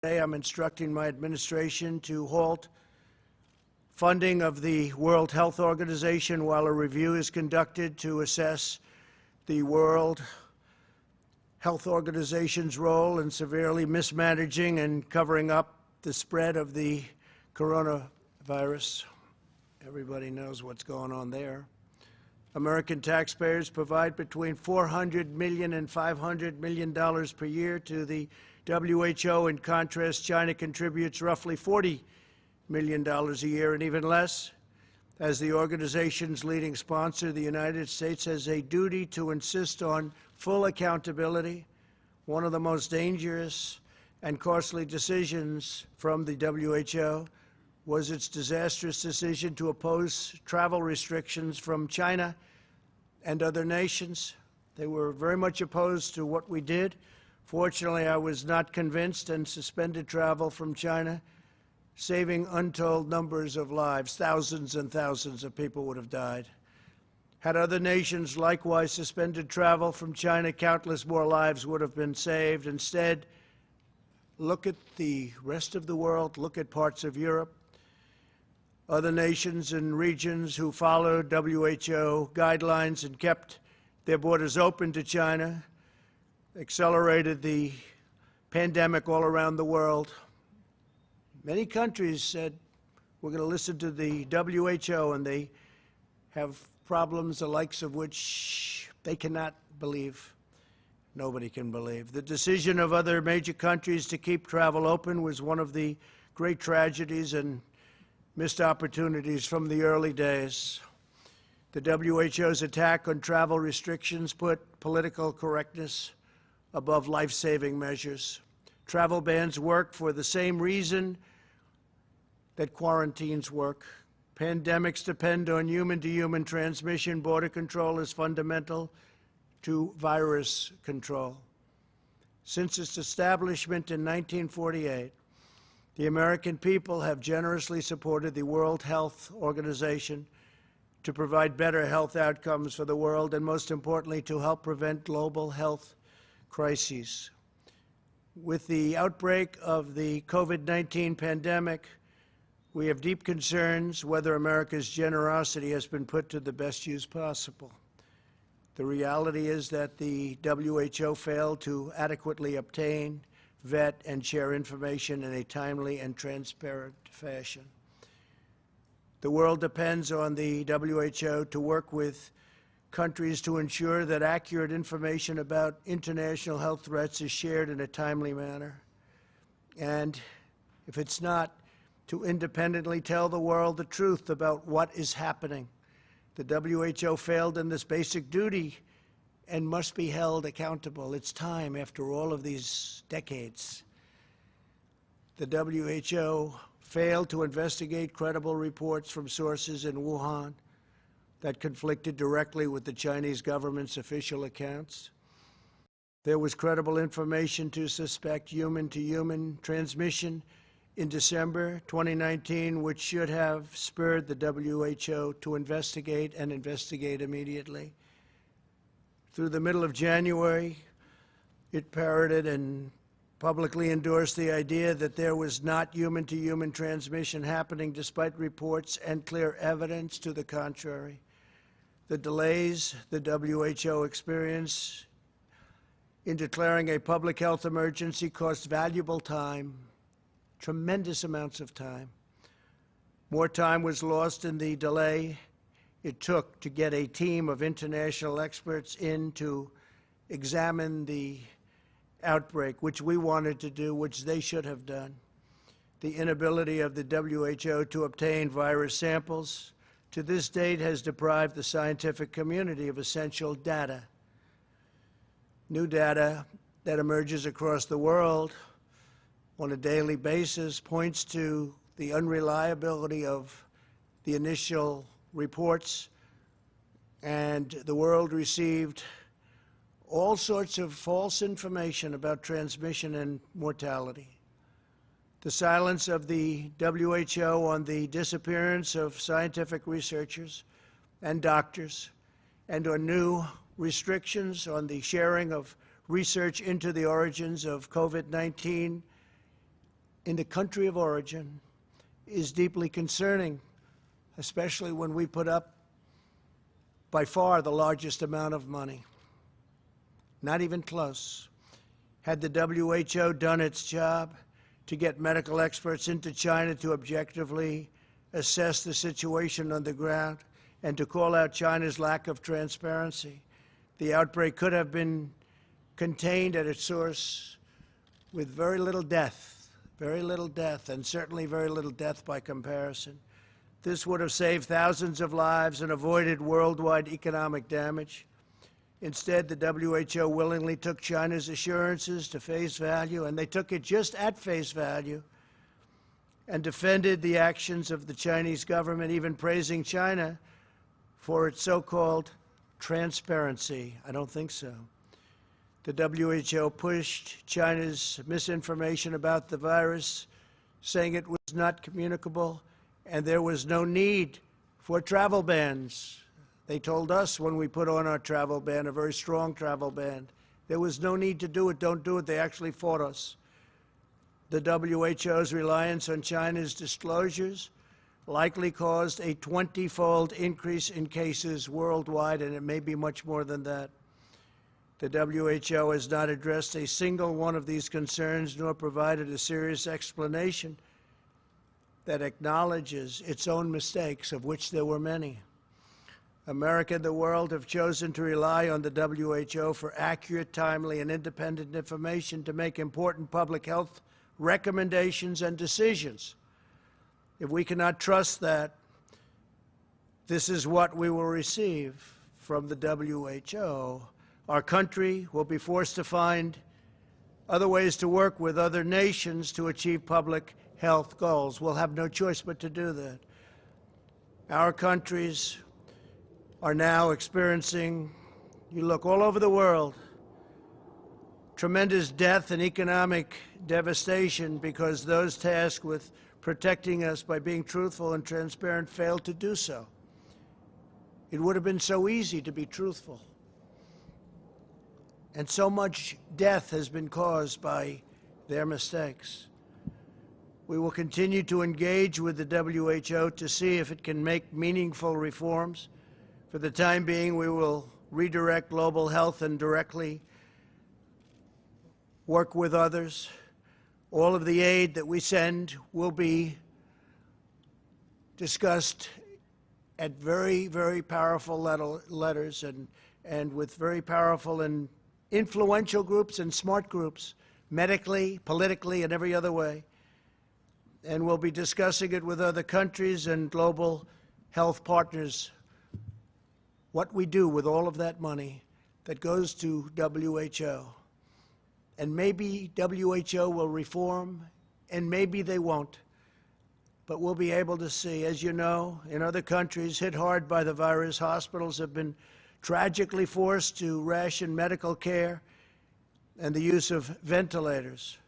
Today, I'm instructing my administration to halt funding of the World Health Organization while a review is conducted to assess the World Health Organization's role in severely mismanaging and covering up the spread of the coronavirus. Everybody knows what's going on there. American taxpayers provide between $400 million and $500 million per year to the WHO. In contrast, China contributes roughly $40 million a year, and even less. As the organization's leading sponsor, the United States has a duty to insist on full accountability. One of the most dangerous and costly decisions from the WHO was its disastrous decision to oppose travel restrictions from China and other nations. They were very much opposed to what we did. Fortunately, I was not convinced and suspended travel from China, saving untold numbers of lives. Thousands and thousands of people would have died. Had other nations likewise suspended travel from China, countless more lives would have been saved. Instead, look at the rest of the world, look at parts of Europe, other nations and regions who followed WHO guidelines and kept their borders open to China, accelerated the pandemic all around the world. Many countries said, we're going to listen to the WHO, and they have problems the likes of which they cannot believe. Nobody can believe. The decision of other major countries to keep travel open was one of the great tragedies and missed opportunities from the early days. The WHO's attack on travel restrictions put political correctness above life-saving measures. Travel bans work for the same reason that quarantines work. Pandemics depend on human-to-human transmission. Border control is fundamental to virus control. Since its establishment in 1948, the American people have generously supported the World Health Organization to provide better health outcomes for the world and, most importantly, to help prevent global health crises. With the outbreak of the COVID-19 pandemic, we have deep concerns whether America's generosity has been put to the best use possible. The reality is that the WHO failed to adequately obtain, vet, and share information in a timely and transparent fashion. The world depends on the WHO to work with countries to ensure that accurate information about international health threats is shared in a timely manner. And if it's not, to independently tell the world the truth about what is happening. The WHO failed in this basic duty and must be held accountable. It's time, after all of these decades. The WHO failed to investigate credible reports from sources in Wuhan that conflicted directly with the Chinese government's official accounts. There was credible information to suspect human-to-human transmission in December 2019, which should have spurred the WHO to investigate and investigate immediately. Through the middle of January, it parroted and publicly endorsed the idea that there was not human-to-human transmission happening, despite reports and clear evidence to the contrary. The delays the WHO experienced in declaring a public health emergency cost valuable time, tremendous amounts of time. More time was lost in the delay it took to get a team of international experts in to examine the outbreak, which we wanted to do, which they should have done. The inability of the WHO to obtain virus samples to this date has deprived the scientific community of essential data. New data that emerges across the world on a daily basis points to the unreliability of the initial reports, and the world received all sorts of false information about transmission and mortality. The silence of the WHO on the disappearance of scientific researchers and doctors, and on new restrictions on the sharing of research into the origins of COVID-19 in the country of origin is deeply concerning, especially when we put up by far the largest amount of money. Not even close. Had the WHO done its job to get medical experts into China to objectively assess the situation on the ground and to call out China's lack of transparency, the outbreak could have been contained at its source with very little death, and certainly very little death by comparison. This would have saved thousands of lives and avoided worldwide economic damage. Instead, the WHO willingly took China's assurances to face value, and they took it just at face value, and defended the actions of the Chinese government, even praising China for its so-called transparency. I don't think so. The WHO pushed China's misinformation about the virus, saying it was not communicable, and there was no need for travel bans. They told us when we put on our travel ban, a very strong travel ban, there was no need to do it, don't do it. They actually fought us. The WHO's reliance on China's disclosures likely caused a 20-fold increase in cases worldwide, and it may be much more than that. The WHO has not addressed a single one of these concerns, nor provided a serious explanation that acknowledges its own mistakes, of which there were many. America and the world have chosen to rely on the WHO for accurate, timely, and independent information to make important public health recommendations and decisions. If we cannot trust that, this is what we will receive from the WHO. Our country will be forced to find other ways to work with other nations to achieve public health goals. We'll have no choice but to do that. Our countries are now experiencing, you look all over the world, tremendous death and economic devastation because those tasked with protecting us by being truthful and transparent failed to do so. It would have been so easy to be truthful. And so much death has been caused by their mistakes. We will continue to engage with the WHO to see if it can make meaningful reforms. For the time being, we will redirect global health and directly work with others. All of the aid that we send will be discussed at very, very powerful letters and with very powerful and influential groups and smart groups, medically, politically, and every other way. And we'll be discussing it with other countries and global health partners, what we do with all of that money that goes to WHO. And maybe WHO will reform, and maybe they won't. But we'll be able to see, as you know, in other countries hit hard by the virus, hospitals have been tragically forced to ration medical care and the use of ventilators.